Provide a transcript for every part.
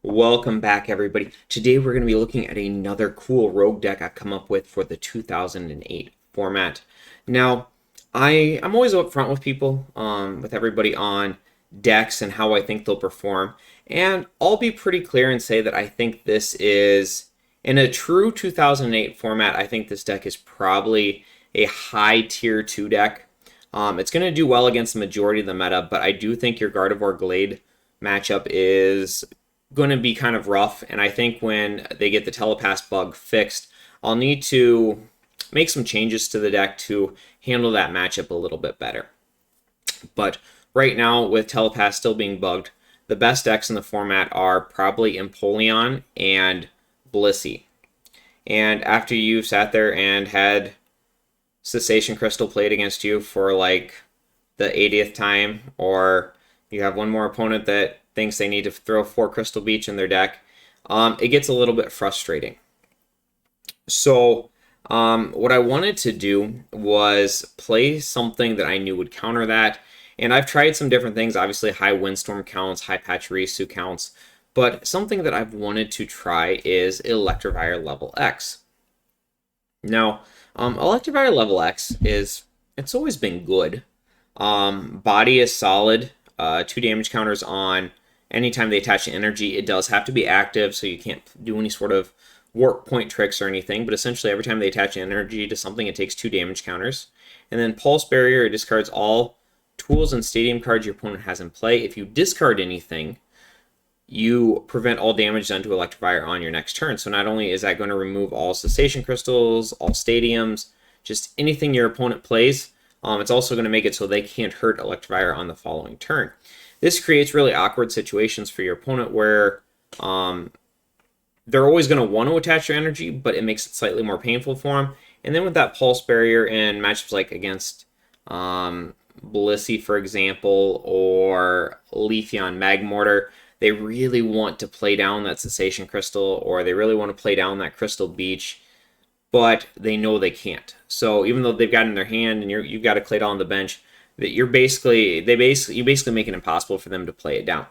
Welcome back, everybody. Today we're going to be looking at another cool rogue deck I've come up with for the 2008 format. Now, I'm always upfront with people, with everybody on decks and how I think they'll perform, and I'll be pretty clear and say that I think this is, in a true 2008 format, I think this deck is probably a high tier 2 deck. It's going to do well against the majority of the meta, but I do think your Gardevoir Glade matchup is going to be kind of rough, and I think when they get the telepass bug fixed, I'll need to make some changes to the deck to handle that matchup a little bit better. But right now, with telepass still being bugged, the best decks in the format are probably Empoleon and Blissey. And after you've sat there and had Cessation Crystal played against you for like the 80th time, or you have one more opponent that thinks they need to throw 4 Crystal Beach in their deck, it gets a little bit frustrating. So what I wanted to do was play something that I knew would counter that. And I've tried some different things. Obviously, high Windstorm counts, high Pachirisu counts. But something that I've wanted to try is Electivire level X. Now, Electivire level X it's always been good. Body is solid. 2 damage counters on anytime they attach to energy. It does have to be active, so you can't do any sort of warp point tricks or anything, but essentially every time they attach energy to something, it takes 2 damage counters. And then Pulse Barrier, it discards all tools and stadium cards your opponent has in play. If you discard anything, you prevent all damage done to Electivire on your next turn. So not only is that going to remove all Cessation Crystals, all Stadiums, just anything your opponent plays, it's also going to make it so they can't hurt Electivire on the following turn. This creates really awkward situations for your opponent where they're always going to want to attach their energy, but it makes it slightly more painful for them. And then with that Pulse Barrier and matchups like against Blissey, for example, or Leafeon Magmortar, they really want to play down that Cessation Crystal, or they really want to play down that Crystal Beach, but they know they can't. So even though they've got it in their hand and you've got a Claydol on the bench, that you basically make it impossible for them to play it down.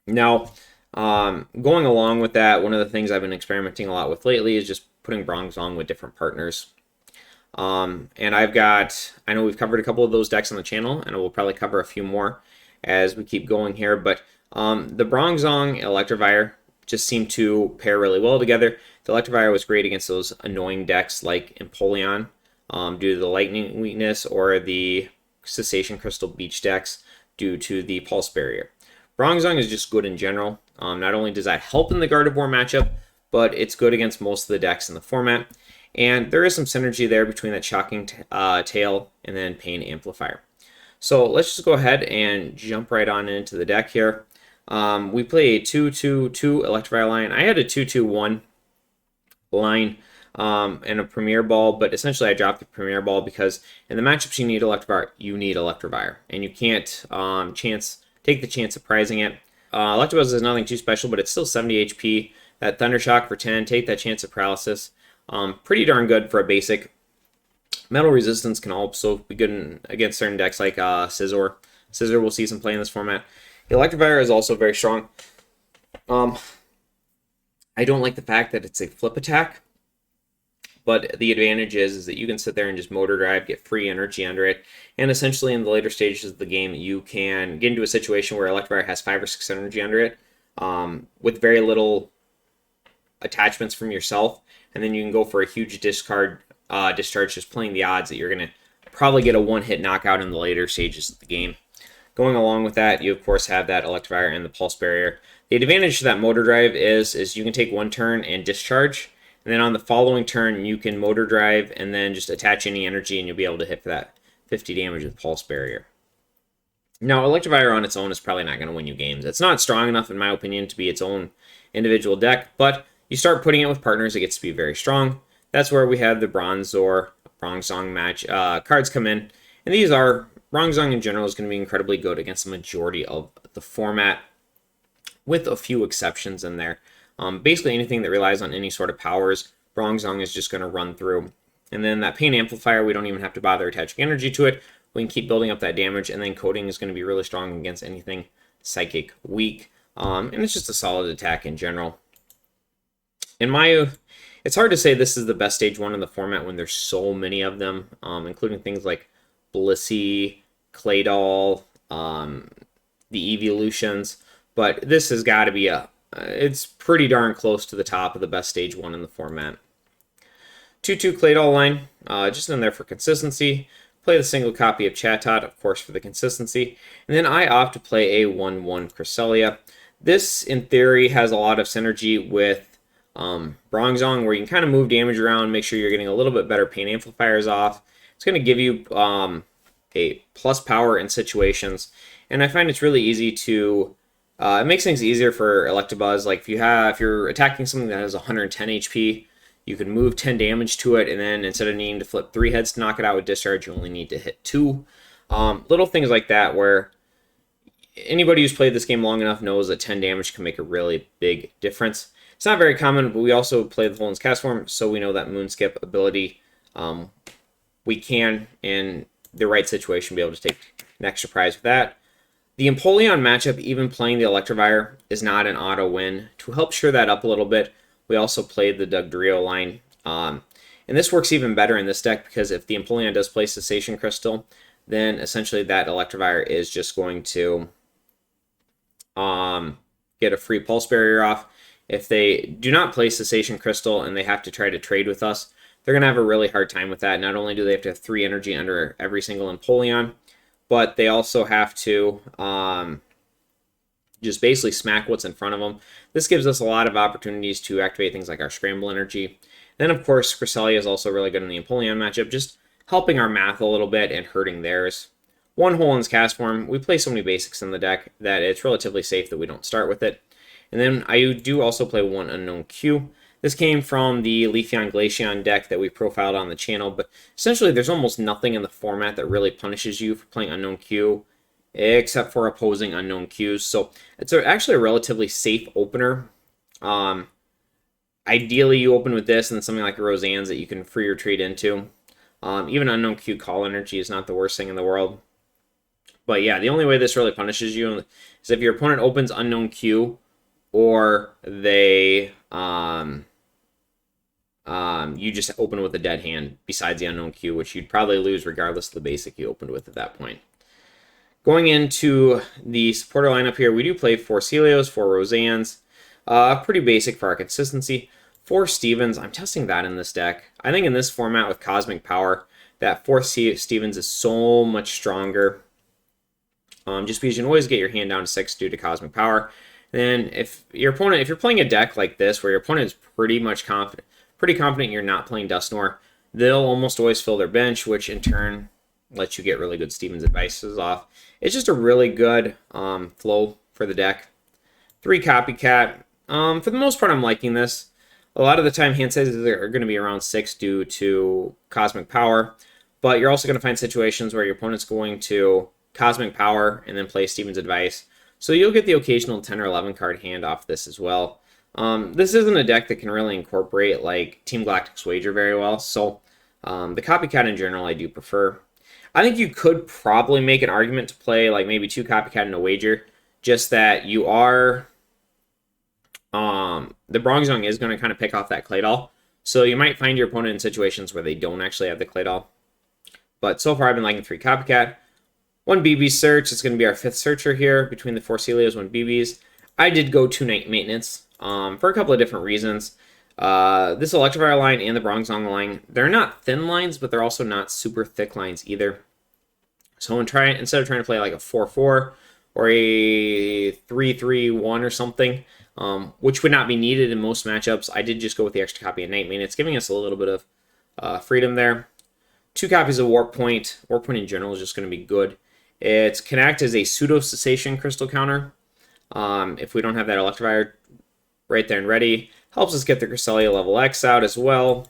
Now, going along with that, one of the things I've been experimenting a lot with lately is just putting Bronzong with different partners. And I know we've covered a couple of those decks on the channel, and we'll probably cover a few more as we keep going here, but the Bronzong Electivire just seem to pair really well together. The Electivire was great against those annoying decks like Empoleon due to the Lightning weakness, or the Cessation Crystal Beach decks due to the Pulse Barrier. Bronzong is just good in general. Not only does that help in the Gardevoir matchup, but it's good against most of the decks in the format. And there is some synergy there between that Shocking Tail and then Pain Amplifier. So let's just go ahead and jump right on into the deck here. We play a 2-2-2 Electivire line. I had a 2-2-1 line and a Premier Ball, but essentially I dropped the Premier Ball because in the matchups you need Electivire, and you can't take the chance of prizing it. Electabuzz is nothing too special, but it's still 70 HP. That Thunder Shock for 10, take that chance of paralysis. Pretty darn good for a basic. Metal Resistance can also be good against certain decks like Scizor. Scizor will see some play in this format. Electivire is also very strong. I don't like the fact that it's a flip attack, but the advantage is that you can sit there and just motor drive, get free energy under it, and essentially in the later stages of the game, you can get into a situation where Electivire has 5 or 6 energy under it with very little attachments from yourself, and then you can go for a huge discharge, just playing the odds that you're going to probably get a one-hit knockout in the later stages of the game. Going along with that, you of course have that Electivire and the Pulse Barrier. The advantage to that motor drive is you can take one turn and discharge, and then on the following turn you can motor drive and then just attach any energy and you'll be able to hit for that 50 damage with Pulse Barrier. Now, Electivire on its own is probably not going to win you games. It's not strong enough, in my opinion, to be its own individual deck, but you start putting it with partners, it gets to be very strong. That's where we have the Bronzong match cards come in, and these are Bronzong in general is going to be incredibly good against the majority of the format, with a few exceptions in there. Basically anything that relies on any sort of powers, Bronzong is just going to run through. And then that Pain Amplifier, we don't even have to bother attaching energy to it. We can keep building up that damage, and then Coating is going to be really strong against anything Psychic weak. And it's just a solid attack in general. In my, it's hard to say this is the best stage 1 in the format when there's so many of them, including things like Blissey, Claydol, the evolutions. But this has got to be it's pretty darn close to the top of the best stage 1 in the format. 2-2 Claydol line, just in there for consistency. Play the single copy of Chatot, of course, for the consistency. And then I opt to play a 1-1 Cresselia. This, in theory, has a lot of synergy with Bronzong, where you can kind of move damage around, make sure you're getting a little bit better pain amplifiers off. It's going to give you a plus power in situations. And I find it's really easy to... it makes things easier for Electabuzz. Like if you're attacking something that has 110 HP, you can move 10 damage to it, and then instead of needing to flip 3 heads to knock it out with Discharge, you only need to hit 2. Little things like that where anybody who's played this game long enough knows that 10 damage can make a really big difference. It's not very common, but we also play the Volan's Cast Form, so we know that Moonskip ability. We can, in the right situation, be able to take an extra prize with that. The Empoleon matchup, even playing the Electivire, is not an auto win. To help shore that up a little bit, we also played the Dugtrio line. And this works even better in this deck because if the Empoleon does play Cessation Crystal, then essentially that Electivire is just going to get a free Pulse Barrier off. If they do not play Cessation Crystal and they have to try to trade with us, they're going to have a really hard time with that. Not only do they have to have 3 energy under every single Empoleon, but they also have to just basically smack what's in front of them. This gives us a lot of opportunities to activate things like our Scramble energy. Then, of course, Cresselia is also really good in the Empoleon matchup, just helping our math a little bit and hurting theirs. 1 Volan's Cast Form. We play so many basics in the deck that it's relatively safe that we don't start with it. And then I do also play 1 Unknown Q. This came from the Leafeon Glaceon deck that we profiled on the channel, but essentially there's almost nothing in the format that really punishes you for playing Unknown Q, except for opposing Unknown Qs. So it's actually a relatively safe opener. Ideally, you open with this and something like a Roseanne's that you can free or trade into. Even Unknown Q Call Energy is not the worst thing in the world. But yeah, the only way this really punishes you is if your opponent opens Unknown Q or they... you just open with a dead hand besides the Unknown Q, which you'd probably lose regardless of the basic you opened with at that point. Going into the supporter lineup here, we do play 4 Celios, 4 Roseannes. Pretty basic for our consistency. 4 Stevens, I'm testing that in this deck. I think in this format with Cosmic Power, that 4th Stevens is so much stronger. Just because you can always get your hand down to 6 due to Cosmic Power. Then if you're playing a deck like this where your opponent is pretty confident you're not playing Dusknoir, they'll almost always fill their bench, which in turn lets you get really good Stevens advices off. It's just a really good flow for the deck. 3 Copycat. For the most part, I'm liking this. A lot of the time, hand sizes are going to be around 6 due to Cosmic Power, but you're also going to find situations where your opponent's going to Cosmic Power and then play Stevens Advice. So you'll get the occasional 10 or 11 card hand off this as well. This isn't a deck that can really incorporate like Team Galactic's Wager very well, so the Copycat in general I do prefer. I think you could probably make an argument to play like maybe 2 Copycat and a Wager, just that you are... the Bronzong is going to kind of pick off that Claydol, so you might find your opponent in situations where they don't actually have the Claydol. But so far I've been liking 3 Copycat. 1 BB Search, it's going to be our 5th Searcher here, between the 4 Celios, 1 BBs. I did go 2 Night Maintenance for a couple of different reasons. This Electivire line and the Bronzong line, they're not thin lines, but they're also not super thick lines either. So instead of trying to play like a 4-4 or a 3-3-1 or something, which would not be needed in most matchups, I did just go with the extra copy of Night Maintenance, giving us a little bit of freedom there. 2 copies of Warp Point. Warp Point in general is just going to be good. It can act as a pseudo cessation crystal counter. If we don't have that Electivire right there and ready, helps us get the Cresselia level X out as well.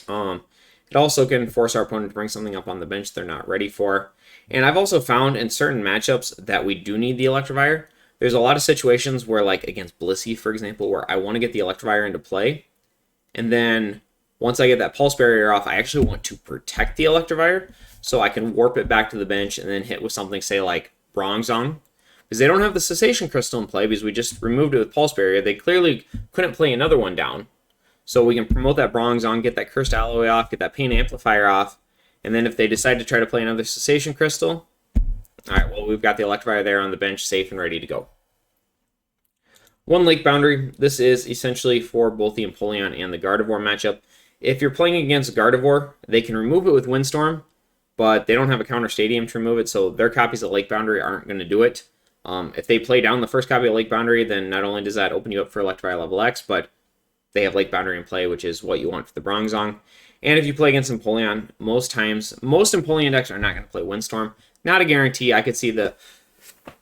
It also can force our opponent to bring something up on the bench they're not ready for. And I've also found in certain matchups that we do need the Electivire. There's a lot of situations where, like against Blissey, for example, where I want to get the Electivire into play. And then once I get that Pulse Barrier off, I actually want to protect the Electivire so I can warp it back to the bench and then hit with something, say, like Bronzong. because they don't have the Cessation Crystal in play because we just removed it with Pulse Barrier. They clearly couldn't play another one down. So we can promote that Bronzong, get that Cursed Alloy off, get that Pain Amplifier off, and then if they decide to try to play another Cessation Crystal, all right, well, we've got the Electivire there on the bench, safe and ready to go. One Lake Boundary. This is essentially for both the Empoleon and the Gardevoir matchup. If you're playing against Gardevoir, they can remove it with Windstorm, but they don't have a counter stadium to remove it, so their copies of Lake Boundary aren't going to do it. If they play down the first copy of Lake Boundary, then not only does that open you up for Electivire level X, but they have Lake Boundary in play, which is what you want for the Bronzong. And if you play against Empoleon, most Empoleon decks are not going to play Windstorm. Not a guarantee. I could see the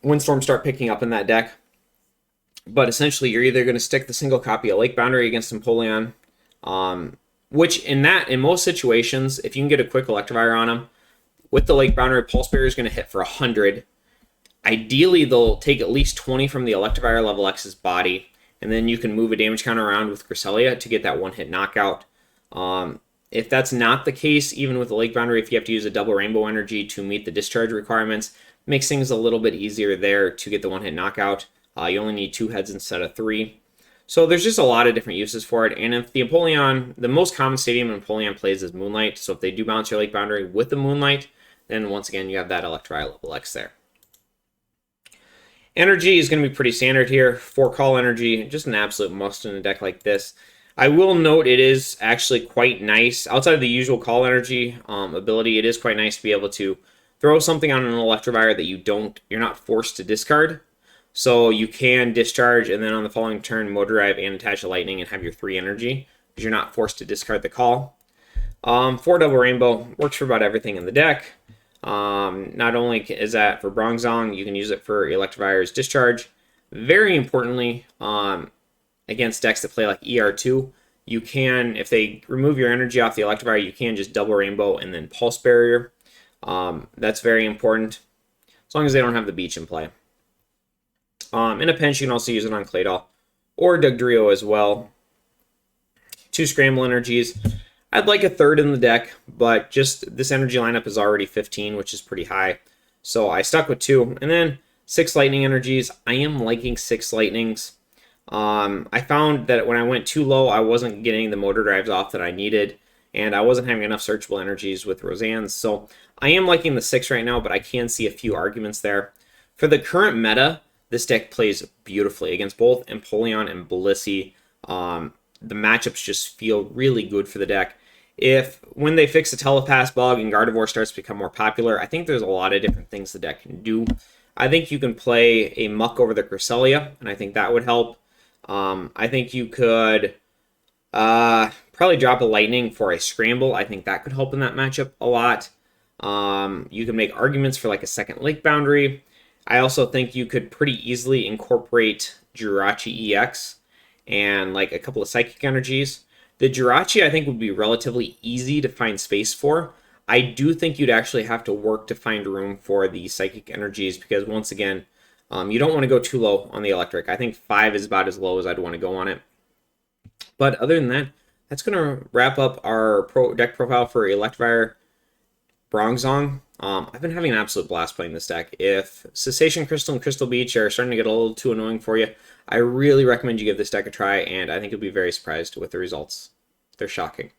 Windstorm start picking up in that deck. But essentially, you're either going to stick the single copy of Lake Boundary against Empoleon, which in most situations, if you can get a quick Electivire on them, with the Lake Boundary, Pulse Barrier is going to hit for 100. Ideally, they'll take at least 20 from the Electivire level X's body, and then you can move a damage counter around with Cresselia to get that one-hit knockout. If that's not the case, even with the Lake Boundary, if you have to use a double Rainbow Energy to meet the discharge requirements, makes things a little bit easier there to get the one-hit knockout. You only need 2 heads instead of 3. So there's just a lot of different uses for it. And if the Empoleon, the most common stadium Empoleon plays is Moonlight. So if they do bounce your Lake Boundary with the Moonlight, then once again, you have that Electivire level X there. Energy is going to be pretty standard here. 4 Call Energy, just an absolute must in a deck like this. I will note it is actually quite nice. Outside of the usual Call Energy ability, it is quite nice to be able to throw something on an Electivire that you're not forced to discard. So you can discharge and then on the following turn Motor Drive and attach a Lightning and have your 3 energy because you're not forced to discard the call. 4 Double Rainbow works for about everything in the deck. Not only is that for Bronzong, you can use it for Electivire's discharge. Very importantly, against decks that play like ER2, you can, if they remove your energy off the Electivire, you can just Double Rainbow and then Pulse Barrier. That's very important, as long as they don't have the Beach in play. In a pinch, you can also use it on Claydol or Dugtrio as well. 2 Scramble Energies. I'd like a third in the deck, but just this energy lineup is already 15, which is pretty high. So I stuck with 2. And then 6 Lightning Energies. I am liking 6 Lightnings. I found that when I went too low, I wasn't getting the Motor Drives off that I needed, and I wasn't having enough searchable energies with Roseanne's. So I am liking the 6 right now, but I can see a few arguments there. For the current meta, this deck plays beautifully against both Empoleon and Blissey. The matchups just feel really good for the deck. When they fix the Telepass bug and Gardevoir starts to become more popular, I think there's a lot of different things the deck can do. I think you can play a Muck over the Cresselia, and I think that would help. I think you could probably drop a Lightning for a Scramble. I think that could help in that matchup a lot. You can make arguments for like a second Lake Boundary. I also think you could pretty easily incorporate Jirachi EX and like a couple of Psychic Energies. The Jirachi I think would be relatively easy to find space for. I do think you'd actually have to work to find room for the Psychic Energies because once again, you don't want to go too low on the Electric. I think 5 is about as low as I'd want to go on it. But other than that, that's going to wrap up our deck profile for Electivire Bronzong. I've been having an absolute blast playing this deck. If Cessation Crystal and Crystal Beach are starting to get a little too annoying for you, I really recommend you give this deck a try, and I think you'll be very surprised with the results. They're shocking.